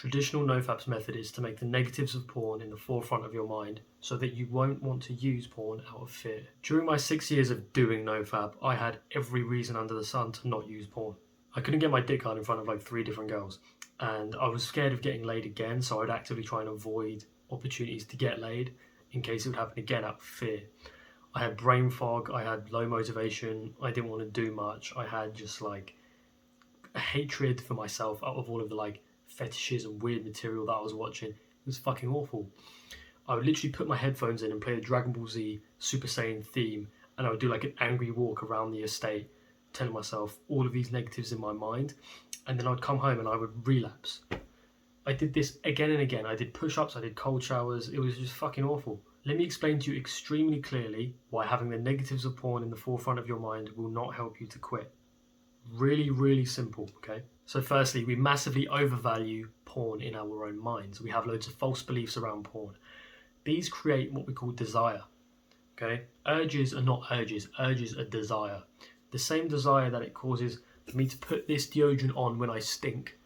Traditional NoFap's method is to make the negatives of porn in the forefront of your mind so that you won't want to use porn out of fear. During my 6 years of doing NoFap, I had every reason under the sun to not use porn. I couldn't get my dick hard in front of like 3 different girls, and I was scared of getting laid again, so I'd actively try and avoid opportunities to get laid in case it would happen again out of fear. I had brain fog, I had low motivation, I didn't want to do much, I had just like a hatred for myself out of all of the like fetishes and weird material that I was watching. It was fucking awful. I would literally put my headphones in and play the Dragon Ball Z Super Saiyan theme, and I would do like an angry walk around the estate, telling myself all of these negatives in my mind, and then I'd come home and I would relapse. I did this again and again. I did push-ups, I did cold showers. It was just fucking awful. Let me explain to you extremely clearly why having the negatives of porn in the forefront of your mind will not help you to quit. Really, really simple, okay? So firstly, we massively overvalue porn in our own minds. We have loads of false beliefs around porn. These create what we call desire, okay? Urges are not urges. Urges are desire. The same desire that it causes for me to put this deodorant on when I stink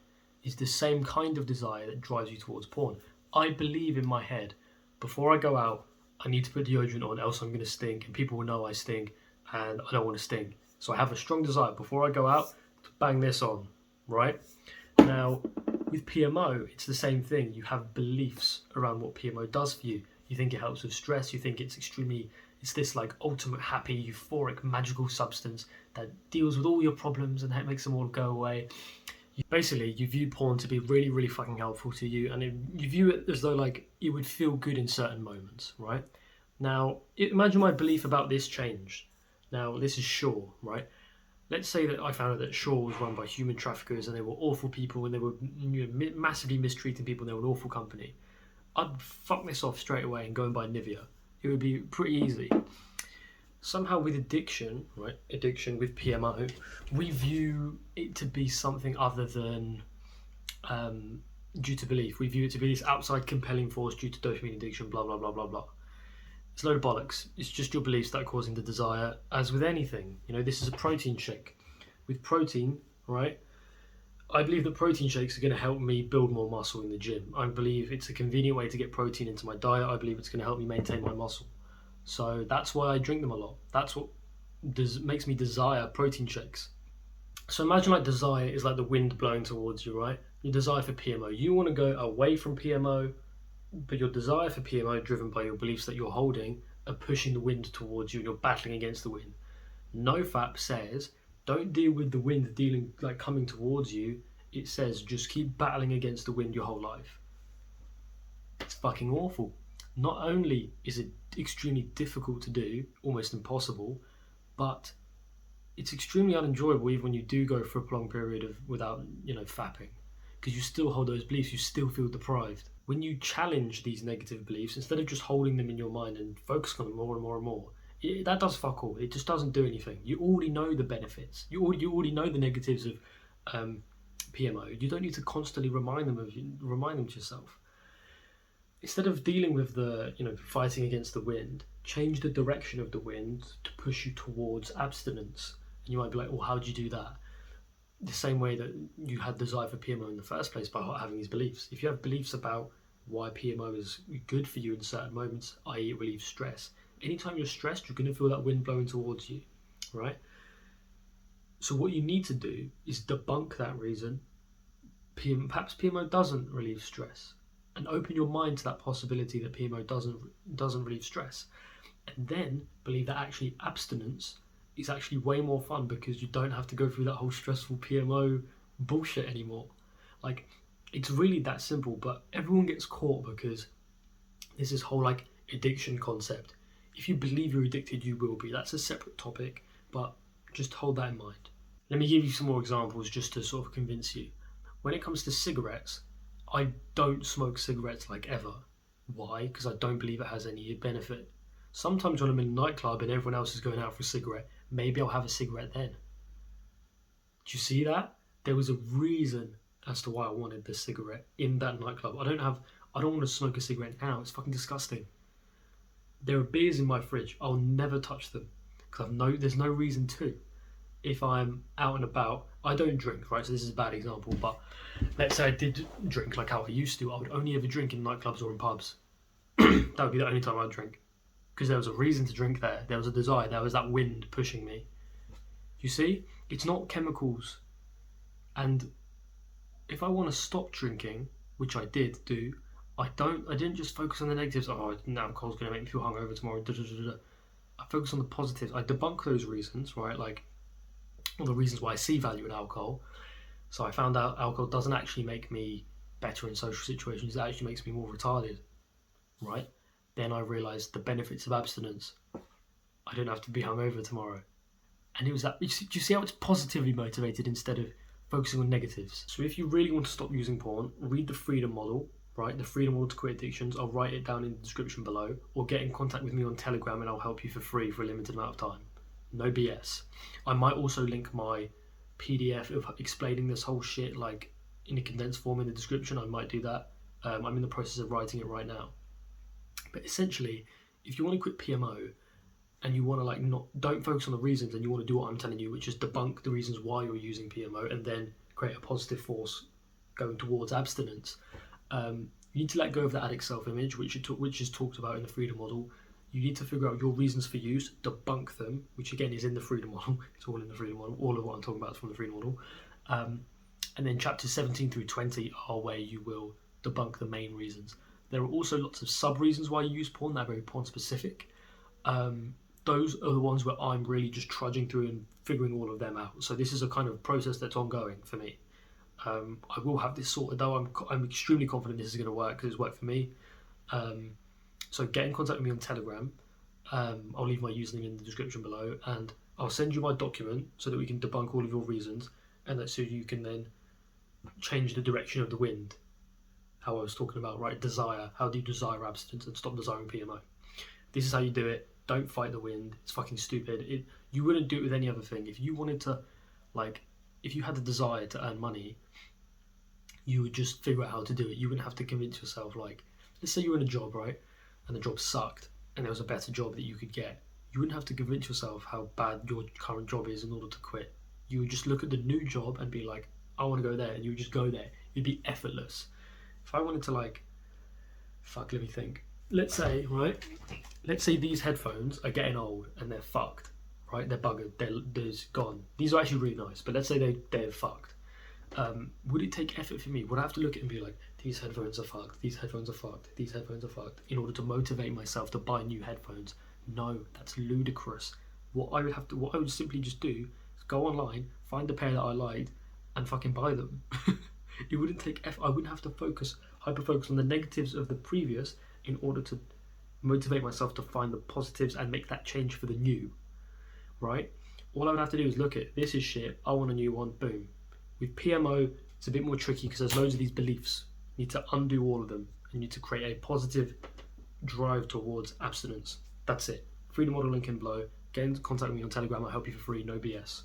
is the same kind of desire that drives you towards porn. I believe in my head, before I go out, I need to put deodorant on, else I'm going to stink, and people will know I stink, and I don't want to stink. So I have a strong desire before I go out to bang this on, right? Now, with PMO, it's the same thing. You have beliefs around what PMO does for you. You think it helps with stress. You think it's this like ultimate happy, euphoric, magical substance that deals with all your problems and makes them all go away. You view porn to be really, really fucking helpful to you, and you view it as though like it would feel good in certain moments, right? Now, imagine my belief about this changed. Now, this is Shaw, right? Let's say that I found out that Shaw was run by human traffickers and they were awful people and they were massively mistreating people and they were an awful company. I'd fuck this off straight away and go and buy Nivea. It would be pretty easy. Somehow with addiction with PMO, we view it to be something other than due to belief. We view it to be this outside compelling force due to dopamine addiction, blah, blah, blah, blah, blah. It's a load of bollocks. It's just your beliefs that are causing the desire, as with anything. You know, this is a protein shake. With protein, right, I believe that protein shakes are going to help me build more muscle in the gym. I believe it's a convenient way to get protein into my diet. I believe it's going to help me maintain my muscle. So that's why I drink them a lot. That's what makes me desire protein shakes. So imagine like desire is like the wind blowing towards you, right? Your desire for PMO. You want to go away from PMO, but your desire for PMO, driven by your beliefs that you're holding, are pushing the wind towards you and you're battling against the wind. NoFap says, don't deal with the wind coming towards you. It says, just keep battling against the wind your whole life. It's fucking awful. Not only is it extremely difficult to do, almost impossible, but it's extremely unenjoyable even when you do go for a prolonged period without, fapping. Because you still hold those beliefs, you still feel deprived. When you challenge these negative beliefs, instead of just holding them in your mind and focusing on them more and more and more, that does fuck all. It just doesn't do anything. You already know the benefits. You already know the negatives of PMO. You don't need to constantly remind them to yourself. Instead of dealing with the, fighting against the wind, change the direction of the wind to push you towards abstinence. And you might be like, well, how do you do that? The same way that you had desire for PMO in the first place, by having these beliefs. If you have beliefs about why PMO is good for you in certain moments, i.e. it relieves stress, anytime you're stressed, you're going to feel that wind blowing towards you, right? So what you need to do is debunk that reason. Perhaps PMO doesn't relieve stress, and open your mind to that possibility that PMO doesn't relieve stress, and then believe that actually abstinence is actually way more fun because you don't have to go through that whole stressful PMO bullshit anymore. Like, it's really that simple, but everyone gets caught because there's this whole addiction concept. If you believe you're addicted, you will be. That's a separate topic, but just hold that in mind. Let me give you some more examples just to sort of convince you. When it comes to cigarettes, I don't smoke cigarettes ever. Why? Because I don't believe it has any benefit. Sometimes when I'm in a nightclub and everyone else is going out for a cigarette, maybe I'll have a cigarette then. Do you see that? There was a reason as to why I wanted the cigarette in that nightclub. I don't want to smoke a cigarette now. It's fucking disgusting. There are beers in my fridge. I'll never touch them because there's no reason to. if I'm out and about, I don't drink, right? So this is a bad example, but let's say I did drink like how I used to. I would only ever drink in nightclubs or in pubs. That would be the only time I'd drink. Because there was a reason to drink there. There was a desire. There was that wind pushing me. You see? It's not chemicals. And if I want to stop drinking, which I did do, I didn't just focus on the negatives. Oh, alcohol's going to make me feel hungover tomorrow. I focus on the positives. I debunk those reasons, right? Like, all the reasons why I see value in alcohol. So I found out alcohol doesn't actually make me better in social situations. It actually makes me more retarded, right? Then I realised the benefits of abstinence. I don't have to be hungover tomorrow. And it was that. Do you see how it's positively motivated instead of focusing on negatives? So if you really want to stop using porn, read the freedom model, right? The freedom model to quit addictions. I'll write it down in the description below, or get in contact with me on Telegram and I'll help you for free for a limited amount of time. No BS. I might also link my PDF of explaining this whole shit like in a condensed form in the description. I might do that. I'm in the process of writing it right now. But essentially, if you want to quit PMO and you want to don't focus on the reasons and you want to do what I'm telling you, which is debunk the reasons why you're using PMO and then create a positive force going towards abstinence, you need to let go of the addict self-image, which is talked about in the freedom model. You need to figure out your reasons for use, debunk them, which again is in the freedom model. It's all in the freedom model. All of what I'm talking about is from the freedom model. And then chapters 17 through 20 are where you will debunk the main reasons. There are also lots of sub-reasons why you use porn that are very porn-specific. Those are the ones where I'm really just trudging through and figuring all of them out. So this is a kind of process that's ongoing for me. I will have this sorted though. I'm extremely confident this is going to work because it's worked for me. So get in contact with me on Telegram. I'll leave my username in the description below, and I'll send you my document so that we can debunk all of your reasons, and that so you can then change the direction of the wind. How I was talking about, right? Desire. How do you desire abstinence and stop desiring PMO? This is how you do it. Don't fight the wind. It's fucking stupid. You wouldn't do it with any other thing. If you wanted to, if you had the desire to earn money, you would just figure out how to do it. You wouldn't have to convince yourself, let's say you're in a job, right? And the job sucked and there was a better job that you could get. You wouldn't have to convince yourself how bad your current job is in order to quit. You would just look at the new job and be like, I want to go there, and you would just go there. It'd be effortless. If I wanted to let me think. Let's say these headphones are getting old and they're fucked, right? They're buggered, they're gone. These are actually really nice, but let's say they're fucked. Would it take effort for me? Would I have to look at it and be like, these headphones are fucked, these headphones are fucked, these headphones are fucked, in order to motivate myself to buy new headphones? No, that's ludicrous. What I would simply just do is go online, find a pair that I liked, and fucking buy them. It wouldn't take effort. I wouldn't have to hyper focus on the negatives of the previous in order to motivate myself to find the positives and make that change for the new, right? All I would have to do is look at, this is shit, I want a new one, boom. With PMO, it's a bit more tricky because there's loads of these beliefs. You need to undo all of them and you need to create a positive drive towards abstinence. That's it. Freedom model link in below. Get in contact with me on Telegram. I'll help you for free, no BS.